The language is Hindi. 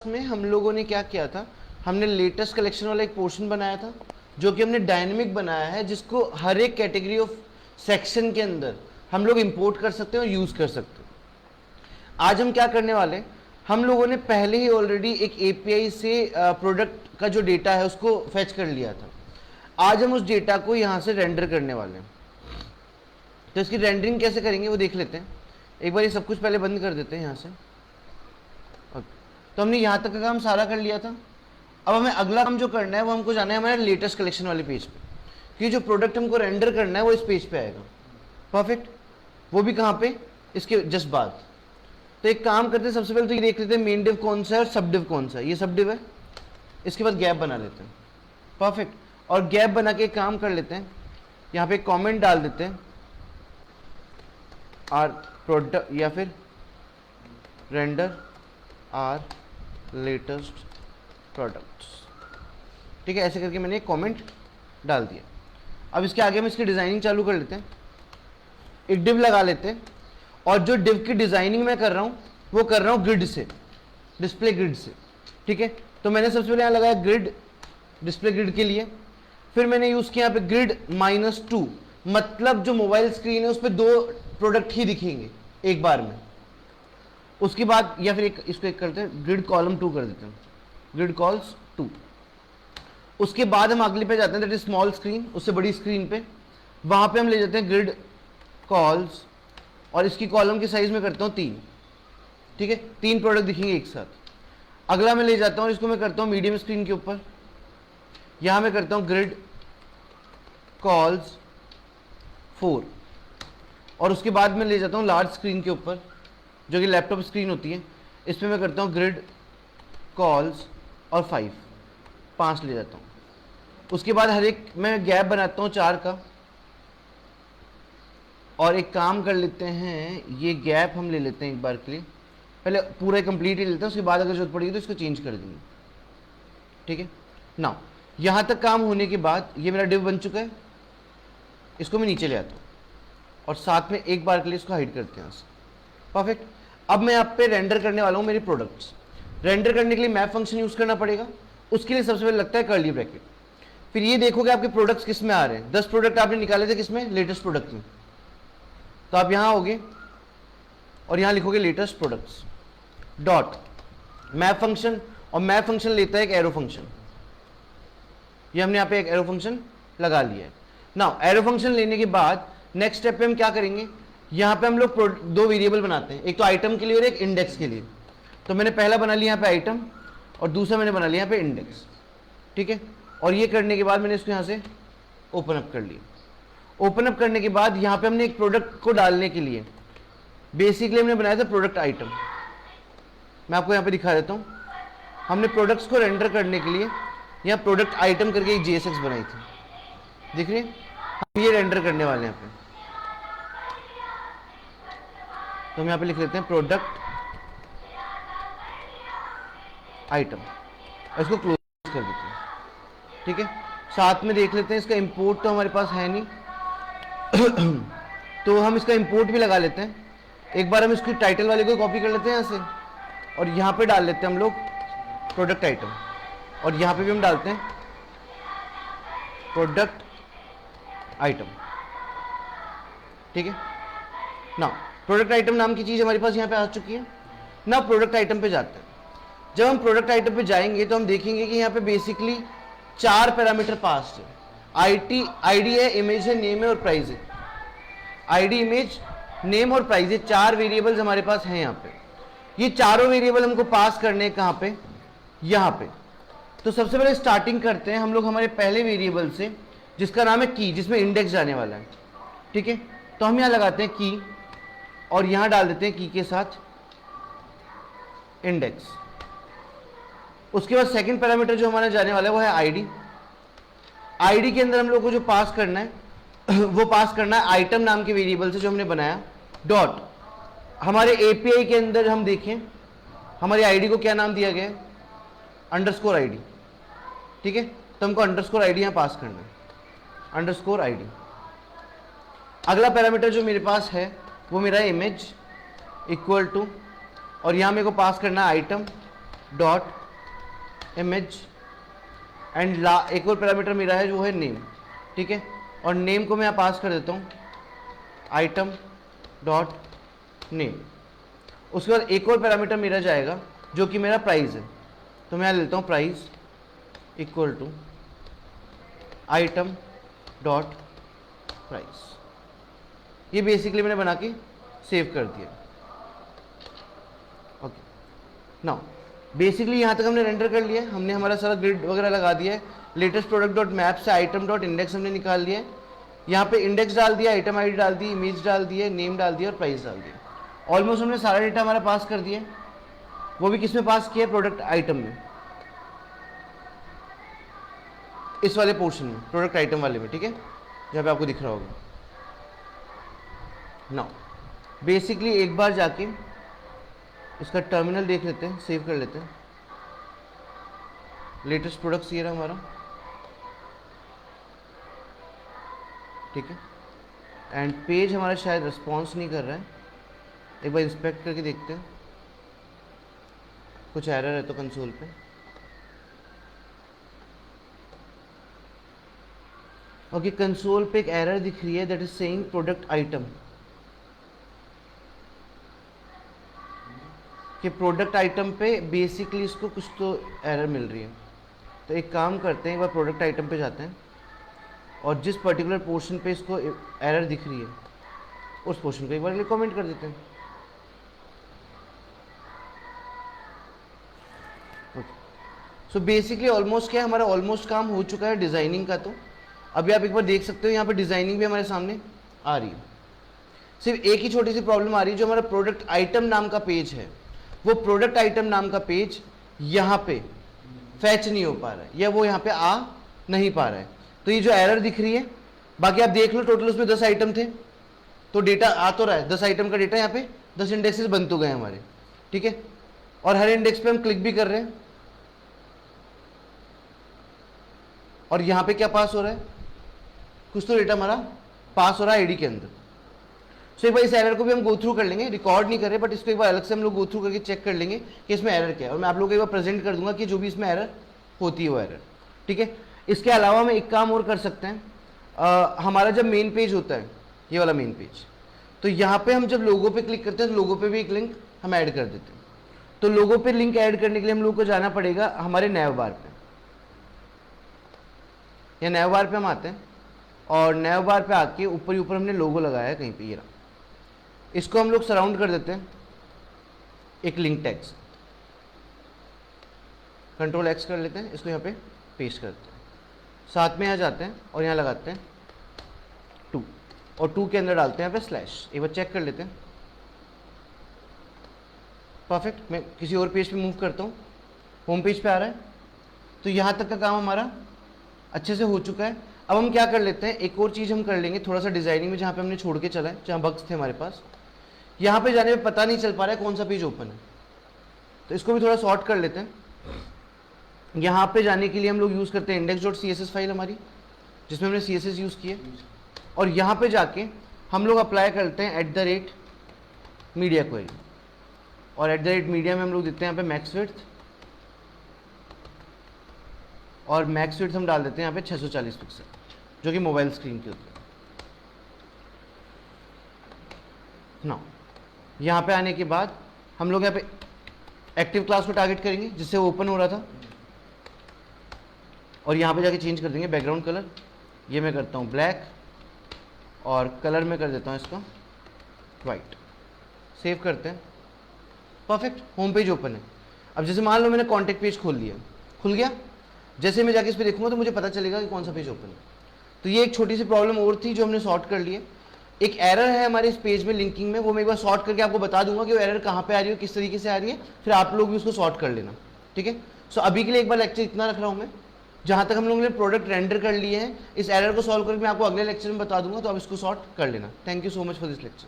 में हम लोगों ने क्या किया था, हमने लेटेस्ट कलेक्शन वाला एक पोर्शन बनाया था जो कि हमने डायनेमिक बनाया है, जिसको हर एक कैटेगरी ऑफ सेक्शन के अंदर हम लोग इंपोर्ट कर सकते हैं और यूज कर सकते हैं। आज हम क्या करने वाले हैं, हम लोगों ने पहले ही ऑलरेडी एक एपीआई से प्रोडक्ट का जो डेटा है उसको फेच कर लिया था। आज हम उस डेटा को यहां से रेंडर करने वाले हैं। तो इसकी रेंडरिंग कैसे करेंगे वो देख लेते हैं। एक बार ये सब कुछ पहले बंद कर देते हैं यहाँ से। तो हमने यहाँ तक का काम सारा कर लिया था। अब हमें अगला काम जो करना है वो हमको जाना है हमारे लेटेस्ट कलेक्शन वाले पेज पे, कि जो प्रोडक्ट हमको रेंडर करना है वो इस पेज पे आएगा। परफेक्ट। वो भी कहाँ पे, इसके जस्ट बाद। तो एक काम करते हैं, सबसे पहले तो ये देख लेते हैं मेन डिव कौन सा है और सब डिव कौन सा है। ये सब डिव है, इसके बाद गैप बना लेते हैं। परफेक्ट। और गैप बना के एक काम कर लेते हैं, यहाँ पे कॉमेंट डाल देते हैं आर प्रोडक्ट या फिर रेंडर आर लेटेस्ट प्रोडक्ट्स। ठीक है, ऐसे करके मैंने एक कमेंट डाल दिया। अब इसके आगे हम इसकी डिजाइनिंग चालू कर लेते हैं। एक डिव लगा लेते हैं, और जो डिव की डिजाइनिंग मैं कर रहा हूं वो कर रहा हूं ग्रिड से, डिस्प्ले ग्रिड से। ठीक है, तो मैंने सबसे पहले यहां लगाया ग्रिड, डिस्प्ले ग्रिड के लिए। फिर मैंने यूज किया यहाँ पे ग्रिड -2, मतलब जो मोबाइल स्क्रीन है उस पर 2 प्रोडक्ट ही दिखेंगे एक बार में। उसके बाद या फिर इसको एक करते हैं, ग्रिड कॉलम 2 कर देते हैं, ग्रिड कॉल्स 2। उसके बाद हम अगले पे जाते हैं, दैट इज स्मॉल स्क्रीन, उससे बड़ी स्क्रीन पे। वहां पे हम ले जाते हैं ग्रिड कॉल्स, और इसकी कॉलम की साइज में करता हूं 3। ठीक है, 3 प्रोडक्ट दिखेंगे एक साथ। अगला मैं ले जाता हूं, इसको मैं करता हूं मीडियम स्क्रीन के ऊपर। यहां मैं करता हूं ग्रिड कॉल्स 4, और उसके बाद मैं ले जाता हूं लार्ज स्क्रीन के ऊपर, जो कि लैपटॉप स्क्रीन होती है। इस पर मैं करता हूं ग्रिड कॉल्स और 5 ले जाता हूं। उसके बाद हर एक मैं गैप बनाता हूं 4 का। और एक काम कर लेते हैं, ये गैप हम ले लेते हैं एक बार के लिए, पहले पूरा कंप्लीट ही लेते हैं, उसके बाद अगर जरूरत पड़ेगी तो इसको चेंज कर देंगे। ठीक है ना, यहां तक काम होने के बाद ये मेरा डिव बन चुका है। इसको मैं नीचे ले आता हूं और साथ में एक बार के लिए इसको हाइड करते हैं। परफेक्ट। अब मैं यहाँ पे रेंडर करने वाला हूं मेरे प्रोडक्ट्स। रेंडर करने के लिए मैप फंक्शन यूज करना पड़ेगा। उसके लिए सबसे पहले लगता है कर्ली ब्रैकेट। फिर ये देखोगे आपके प्रोडक्ट्स किस में आ रहे हैं। 10 प्रोडक्ट आपने निकाले थे किस में, लेटेस्ट प्रोडक्ट में। तो आप यहां आओगे और यहां लिखोगे latest products dot map function, और मैप फंक्शन लेता है एक एरो फंक्शन। ये हमने यहां पे एक एरो फंक्शन लगा लिया है। नाउ एरो फंक्शन लेने के बाद नेक्स्ट स्टेप पे हम क्या करेंगे, यहां पे हम लोग 2 वेरिएबल बनाते हैं, एक तो आइटम के लिए और एक इंडेक्स के लिए। तो मैंने पहला बना लिया यहां पे आइटम, और दूसरा मैंने बना लिया यहां पे इंडेक्स। ठीक है, और ये करने के बाद मैंने इसको यहां से ओपन अप कर लिया। ओपन अप करने के बाद यहां पे हमने एक प्रोडक्ट को डालने के लिए बेसिकली हमने बनाया था प्रोडक्ट आइटम। मैं आपको यहां पे दिखा देता हूं। हमने प्रोडक्ट्स को रेंडर करने के लिए यहां प्रोडक्ट आइटम करके एक JSX बनाई थी, दिख रही है। हम ये रेंडर करने वाले हैं यहाँ पे। तो हम यहां पे लिख लेते हैं प्रोडक्ट आइटम, इसको क्लोज कर देते हैं। ठीक है, साथ में देख लेते हैं इसका इंपोर्ट तो हमारे पास है नहीं तो हम इसका इंपोर्ट भी लगा लेते हैं। एक बार हम इसकी टाइटल वाले को कॉपी कर लेते हैं यहाँ से, और यहाँ पे डाल लेते हैं हम लोग प्रोडक्ट आइटम, और यहाँ पे भी हम डालते हैं प्रोडक्ट आइटम। ठीक है ना, प्रोडक्ट आइटम नाम की चीज़ हमारे पास यहाँ पे आ चुकी है ना। प्रोडक्ट आइटम पे जाते हैं। जब हम प्रोडक्ट आइटम पे जाएंगे तो हम देखेंगे कि यहाँ पे बेसिकली 4 पैरामीटर पास है। आईडी है, इमेज है, नेम है और प्राइस है। आईडी, इमेज, नेम और प्राइस, ये 4 वेरिएबल्स हमारे पास हैं यहाँ पे। ये चारों वेरिएबल हमको पास करने हैं कहाँ पे, यहाँ पे। तो सबसे पहले स्टार्टिंग करते हैं हम लोग हमारे पहले वेरिएबल से, जिसका नाम है की, जिसमें इंडेक्स जाने वाला है। ठीक है, तो हम यहाँ लगाते हैं की, और यहाँ डाल देते हैं की के साथ इंडेक्स। उसके बाद सेकंड पैरामीटर जो हमारा जाने वाला है वो है आईडी। आईडी के अंदर हम लोग को जो पास करना है वो पास करना है आइटम नाम के वेरिएबल से जो हमने बनाया, डॉट हमारे एपीआई के अंदर हम देखें हमारी आईडी को क्या नाम दिया गया है, अंडरस्कोर आईडी। ठीक है, तो हमको अंडरस्कोर आईडी यहां पास करना है, अंडरस्कोर आईडी। अगला पैरामीटर जो मेरे पास है वो मेरा इमेज इक्वल टू, और यहां मेरे को पास करना है आइटम डॉट इमेज एंड एक और पैरामीटर मेरा है जो है नेम, ठीक है, और नेम को मैं यहाँ पास कर देता हूँ आइटम डॉट नेम। उसके बाद एक और पैरामीटर मेरा जाएगा जो कि मेरा प्राइस है, तो मैं यहाँ लेता हूँ price equal to item dot price. ये बेसिकली मैंने बना के सेव कर दिया। ओके, नाउ बेसिकली यहाँ तक हमने रेंडर कर लिया है, हमने हमारा सारा ग्रिड वगैरह लगा दिया है। लेटेस्ट प्रोडक्ट डॉट मैप से आइटम डॉट इंडेक्स हमने निकाल लिया है, यहाँ पे इंडेक्स डाल दिया, आइटम आईडी डाल दी, इमेज डाल दिए, नेम डाल दिया और प्राइस डाल दिया। ऑलमोस्ट हमने सारा डेटा हमारा पास कर दिया, वो भी किस में पास किया, प्रोडक्ट आइटम में, इस वाले पोर्शन में, प्रोडक्ट आइटम वाले में, ठीक है, जहाँ पे आपको दिख रहा होगा। नाउ बेसिकली एक बार जाके इसका टर्मिनल देख लेते हैं, सेव कर लेते हैं। लेटेस्ट प्रोडक्ट्स ये रहा हमारा, ठीक है, एंड पेज हमारा शायद रिस्पॉन्स नहीं कर रहा है, एक बार इंस्पेक्ट करके देखते हैं, कुछ एरर है तो कंसोल पे। ओके, कंसोल पे एक एरर दिख रही है that is saying product item, कि प्रोडक्ट आइटम पे बेसिकली इसको कुछ तो एरर मिल रही है। तो एक काम करते हैं, एक बार प्रोडक्ट आइटम पे जाते हैं और जिस पर्टिकुलर पोर्शन पे इसको एरर दिख रही है उस पोर्शन को एक बार कमेंट कर देते हैं। सो बेसिकली ऑलमोस्ट क्या है, हमारा ऑलमोस्ट काम हो चुका है डिज़ाइनिंग का। तो अभी आप एक बार देख सकते हो यहाँ पे डिज़ाइनिंग भी हमारे सामने आ रही है। सिर्फ एक ही छोटी सी प्रॉब्लम आ रही है, जो हमारा प्रोडक्ट आइटम नाम का पेज है, वो प्रोडक्ट आइटम नाम का पेज यहाँ पे फैच नहीं हो पा रहा है, या वो यहाँ पे आ नहीं पा रहा है। तो ये जो एरर दिख रही है, बाकी आप देख लो टोटल उसमें 10 आइटम थे, तो डेटा आ तो रहा है, 10 आइटम का डेटा यहाँ पे 10 इंडेक्सेस बन तो गए हमारे, ठीक है, और हर इंडेक्स पे हम क्लिक भी कर रहे हैं। और यहाँ पे क्या पास हो रहा है, कुछ तो डेटा हमारा पास हो रहा है आईडी के अंदर। सो एक बार इस एरर को भी हम गो थ्रू कर लेंगे, रिकॉर्ड नहीं कर रहे, बट इसको एक बार अलग से हम लोग गो थ्रू करके चेक कर लेंगे कि इसमें एरर क्या है, और मैं आप लोगों को एक बार प्रेजेंट कर दूंगा कि जो भी इसमें एरर होती है वो एरर, ठीक है। इसके अलावा हम एक काम और कर सकते हैं, हमारा जब मेन पेज होता है, ये वाला मेन पेज, तो यहाँ पे हम जब लोगो पे क्लिक करते हैं तो लोगो पे भी एक लिंक हम ऐड कर देते हैं। तो लोगो पे लिंक ऐड करने के लिए हम लोग को जाना पड़ेगा हमारे नैव बार पे, या नैव बार पे हम आते हैं और नैव बार पे आके ऊपर ही ऊपर हमने लोगो लगाया है कहीं पे, ये रहा, इसको हम लोग सराउंड कर देते हैं एक लिंक टैग से, कंट्रोल एक्स कर लेते हैं, इसको यहाँ पे पेस्ट करते हैं, साथ में यहाँ जाते हैं और यहाँ लगाते हैं 2, और 2 के अंदर डालते हैं यहाँ पे स्लैश। एक बार चेक कर लेते हैं, परफेक्ट। मैं किसी और पेज पे मूव करता हूँ, होम पेज पे आ रहा है। तो यहाँ तक का काम हमारा अच्छे से हो चुका है। अब हम क्या कर लेते हैं, एक और चीज़ हम कर लेंगे थोड़ा सा डिज़ाइनिंग में, जहाँ पे हमने छोड़ के चला है, जहाँ बग्स थे हमारे पास, यहाँ पे जाने में पता नहीं चल पा रहा है कौन सा पेज ओपन है, तो इसको भी थोड़ा सॉर्ट कर लेते हैं। यहाँ पे जाने के लिए हम लोग यूज़ करते हैं index.css फाइल हमारी, जिसमें हमने CSS यूज़ किया, और यहाँ पे जाके हम लोग अप्लाई करते हैं @media query, और @media में हम लोग देते हैं यहाँ पे मैक्स विड्थ, और मैक्स विड्थ हम डाल देते हैं यहाँ पे 640 पिक्सल, जो कि मोबाइल स्क्रीन की होती है ना। यहाँ पे आने के बाद हम लोग यहाँ पे एक्टिव क्लास को टारगेट करेंगे जिससे वो ओपन हो रहा था, और यहाँ पे जाके चेंज कर देंगे बैकग्राउंड कलर, ये मैं करता हूँ ब्लैक, और कलर में कर देता हूँ इसका वाइट। सेव करते हैं, परफेक्ट, होम पेज ओपन है। अब जैसे मान लो मैंने कॉन्टेक्ट पेज खोल लिया, खुल गया, जैसे मैं जाके इस पर देखूंगा तो मुझे पता चलेगा कि कौन सा पेज ओपन है। तो ये एक छोटी सी प्रॉब्लम और थी जो हमने सॉर्ट कर लिए। एक एरर है हमारे इस पेज में लिंकिंग में, वो मैं एक बार सॉर्ट करके आपको बता दूंगा कि वो एरर कहाँ पे आ रही है, किस तरीके से आ रही है, फिर आप लोग भी उसको सॉर्ट कर लेना, ठीक है। सो अभी के लिए एक बार लेक्चर इतना रख रहा हूँ मैं। जहाँ तक हम लोगों ने प्रोडक्ट रेंडर कर लिए हैं, इस एरर को सॉल्व करके मैं आपको अगले लेक्चर में बता दूंगा, तो आप इसको सॉर्ट कर लेना। Thank you so much for this lecture.